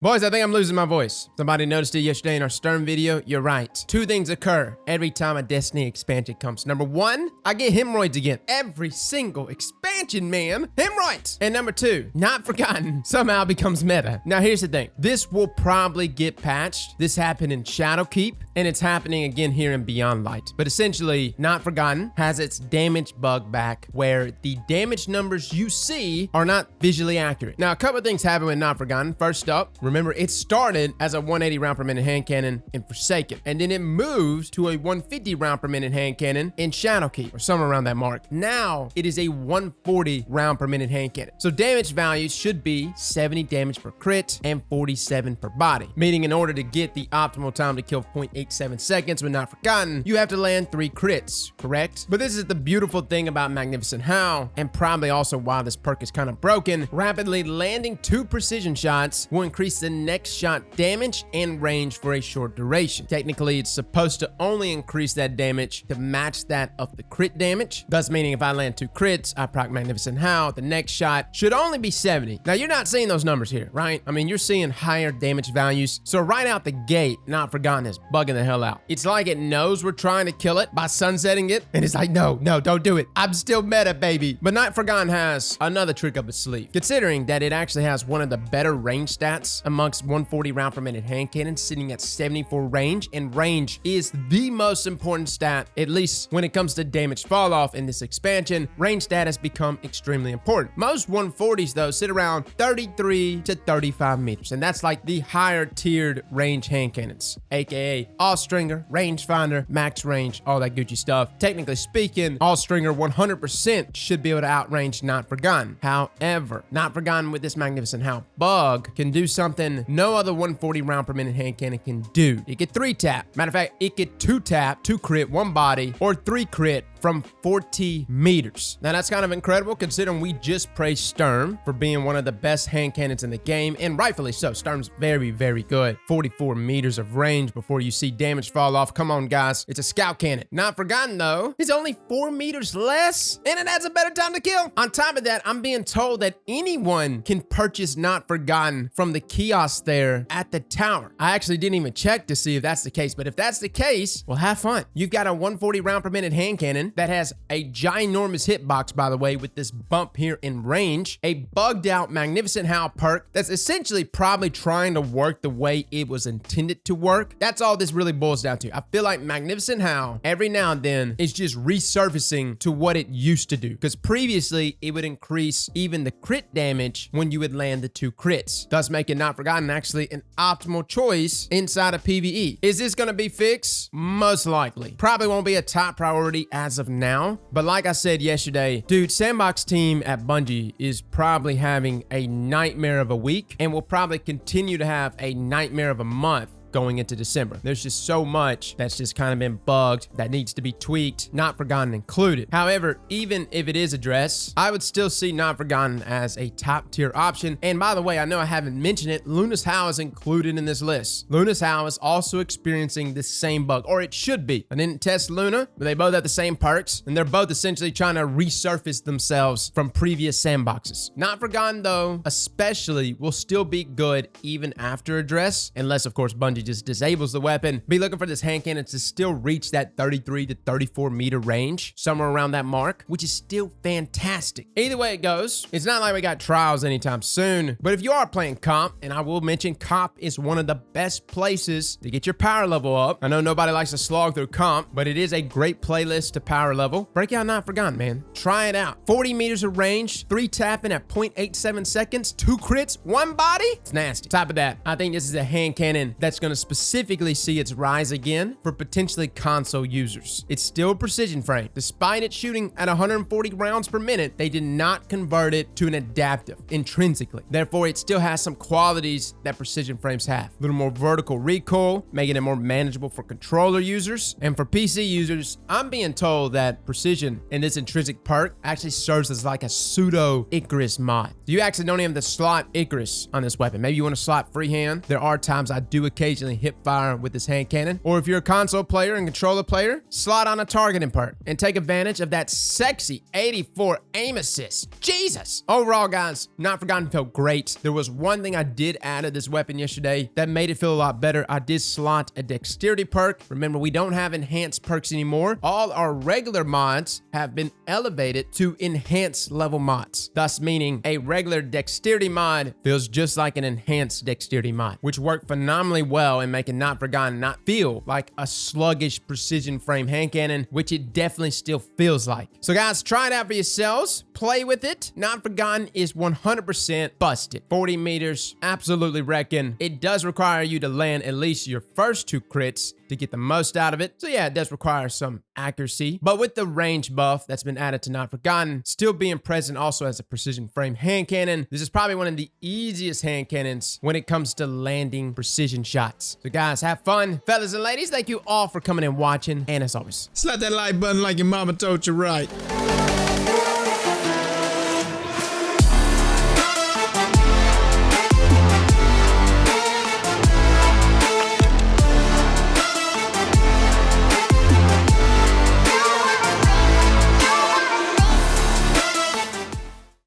Boys, I think I'm losing my voice. Somebody noticed it yesterday in our Stern video. You're right. Two things occur every time a Destiny expansion comes. Number one, I get hemorrhoids again. Every single expansion, man. Hemorrhoids! And number two, Not Forgotten somehow becomes meta. Now, here's the thing. This will probably get patched. This happened in Shadowkeep, and it's happening again here in Beyond Light. But essentially, Not Forgotten has its damage bug back, where the damage numbers you see are not visually accurate. Now, a couple of things happen with Not Forgotten. First up, remember, it started as a 180 round per minute hand cannon in Forsaken, and then it moved to a 150 round per minute hand cannon in Shadowkeep, or somewhere around that mark. Now, it is a 140 round per minute hand cannon. So damage values should be 70 damage per crit and 47 per body, meaning in order to get the optimal time to kill 0.87 seconds with Not Forgotten, you have to land 3 crits, correct? But this is the beautiful thing about Magnificent Howl, and probably also why this perk is kind of broken. Rapidly landing 2 precision shots will increase the next shot damage and range for a short duration. Technically, it's supposed to only increase that damage to match that of the crit damage, thus meaning if I land 2 crits, I proc Magnificent Howl, the next shot should only be 70. Now, you're not seeing those numbers here, right? I mean, you're seeing higher damage values. So right out the gate, Not Forgotten is bugging the hell out. It's like it knows we're trying to kill it by sunsetting it, and it's like, no, don't do it. I'm still meta, baby. But Not Forgotten has another trick up its sleeve, considering that it actually has one of the better range stats amongst 140 round per minute hand cannon, sitting at 74 range, and range is the most important stat, at least when it comes to damage fall off in this expansion. Range stat has become extremely important. Most 140s though sit around 33 to 35 meters, and that's like the higher tiered range hand cannons, aka all stringer, rangefinder, max range, all that Gucci stuff. Technically speaking, all stringer 100% should be able to outrange Not Forgotten. However, Not Forgotten with this Magnificent Howl bug can do something no other 140 round per minute hand cannon can do. It could 3-tap. Matter of fact, it could 2-tap, 2 crit, 1 body, or 3 crit from 40 meters. Now that's kind of incredible considering we just praised Sturm for being one of the best hand cannons in the game, and rightfully so. Sturm's very, very good. 44 meters of range before you see damage fall off. Come on, guys. It's a scout cannon. Not Forgotten, though, is only 4 meters less, and it has a better time to kill. On top of that, I'm being told that anyone can purchase Not Forgotten from the kiosk there at the tower. I actually didn't even check to see if that's the case, but if that's the case, well, have fun. You've got a 140 round per minute hand cannon that has a ginormous hitbox, by the way, with this bump here in range, a bugged out Magnificent Howl perk that's essentially probably trying to work the way it was intended to work. That's all this really boils down to. I feel like Magnificent Howl every now and then is just resurfacing to what it used to do, because previously it would increase even the crit damage when you would land the 2 crits, thus making Not Forgotten actually an optimal choice inside of PvE. Is this going to be fixed? Most likely. Probably won't be a top priority as of now, but like I said yesterday, dude, Sandbox team at Bungie is probably having a nightmare of a week, and will probably continue to have a nightmare of a month going into December. There's just so much that's just kind of been bugged that needs to be tweaked, Not Forgotten included. However, even if it is addressed, I would still see Not Forgotten as a top tier option. And by the way, I know I haven't mentioned it, Luna's Howl is included in this list. Luna's Howl is also experiencing the same bug, or it should be. I didn't test Luna, but they both have the same perks, and they're both essentially trying to resurface themselves from previous sandboxes. Not Forgotten, though, especially, will still be good even after address, unless of course Bungie just disables the weapon. Be looking for this hand cannon to still reach that 33 to 34 meter range, somewhere around that mark, which is still fantastic. Either way it goes, it's not like we got trials anytime soon, but if you are playing comp, and I will mention comp is one of the best places to get your power level up. I know nobody likes to slog through comp, but it is a great playlist to power level. Break out Not Forgotten, man. Try it out. 40 meters of range, 3 tapping at 0.87 seconds, 2 crits, 1 body. It's nasty. Top of that, I think this is a hand cannon that's going to specifically see its rise again for potentially console users. It's still a precision frame. Despite it shooting at 140 rounds per minute, they did not convert it to an adaptive intrinsically. Therefore, it still has some qualities that precision frames have. A little more vertical recoil, making it more manageable for controller users. And for PC users, I'm being told that precision in this intrinsic perk actually serves as like a pseudo Icarus mod. You actually don't even have to slot Icarus on this weapon. Maybe you want to slot freehand. There are times I do occasionally occasionally hip fire with this hand cannon. Or if you're a console player and controller player, slot on a targeting perk and take advantage of that sexy 84 aim assist. Jesus! Overall, guys, Not Forgotten felt great. There was one thing I did add to this weapon yesterday that made it feel a lot better. I did slot a dexterity perk. Remember, we don't have enhanced perks anymore. All our regular mods have been elevated to enhanced level mods, thus meaning a regular dexterity mod feels just like an enhanced dexterity mod, which worked phenomenally well in making Not Forgotten not feel like a sluggish precision frame hand cannon, which it definitely still feels like. So guys, try it out for yourselves. Play with it. Not Forgotten is 100% busted. 40 meters, absolutely wrecking. It does require you to land at least your first 2 crits to get the most out of it. So yeah, it does require some accuracy. But with the range buff that's been added to Not Forgotten, still being present also as a precision frame hand cannon, this is probably one of the easiest hand cannons when it comes to landing precision shots. So guys, have fun. Fellas and ladies, thank you all for coming and watching. And as always, Slap that like button like your mama told you right.